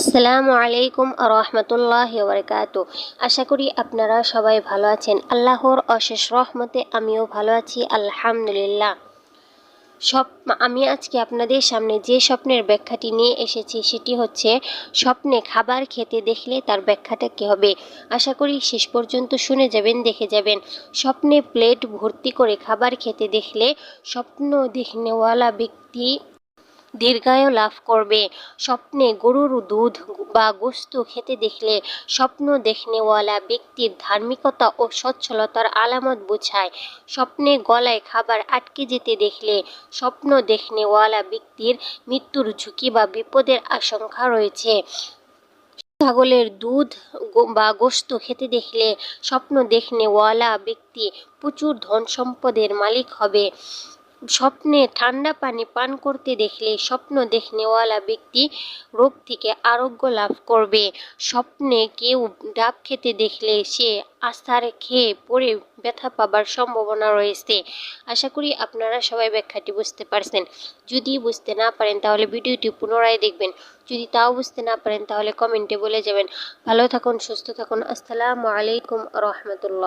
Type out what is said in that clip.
আসসালামু আলাইকুম রহমতুল্লাহি ওয়া বারাকাতু। আশা করি আপনারা সবাই ভালো আছেন। আল্লাহর অশেষ রহমতে আমিও ভালো আছি, আলহামদুলিল্লাহ। আমি আজকে আপনাদের সামনে যে স্বপ্নের ব্যাখ্যাটি নিয়ে এসেছি সেটি হচ্ছে, স্বপ্নে খাবার খেতে দেখলে তার ব্যাখ্যাটা কী হবে। আশা করি শেষ পর্যন্ত শুনে যাবেন, দেখে যাবেন। স্বপ্নে প্লেট ভর্তি করে খাবার খেতে দেখলে স্বপ্ন দেখনেওয়ালা ব্যক্তি দীর্ঘায়ু লাভ করবে। স্বপ্নে গরুর দুধ বা গোশত খেতে দেখলে স্বপ্ন দেখনেওয়ালা ব্যক্তির ধার্মিকতা ও সচ্ছলতার আলামত বোঝায়। স্বপ্নে গলায় খাবার আটকে যেতে দেখলে স্বপ্ন দেখনেওয়ালা ব্যক্তির মৃত্যুর ঝুঁকি বা বিপদের আশঙ্কা রয়েছে। ছাগলের দুধ বা গোশত খেতে দেখলে স্বপ্ন দেখনেওয়ালা ব্যক্তি প্রচুর ধন সম্পদের মালিক হবে। স্বপ্নে ঠান্ডা পানি পান করতে দেখলে স্বপ্ন দেখনেওয়ালা ব্যক্তি রোগ থেকে আরোগ্য লাভ করবে। স্বপ্নে কেউ ডাব খেতে দেখলে সে আছাড় খেয়ে পড়ে ব্যথা পাবার সম্ভাবনা রয়েছে। আশা করি আপনারা সবাই ব্যাখ্যাটি বুঝতে পারছেন। যদি বুঝতে না পারেন তাহলে ভিডিওটি পুনরায় দেখবেন। যদি তাও বুঝতে না পারেন তাহলে কমেন্টে বলে যাবেন। ভালো থাকুন, সুস্থ থাকুন। আসসালামু আলাইকুম রহমতুল্লাহ।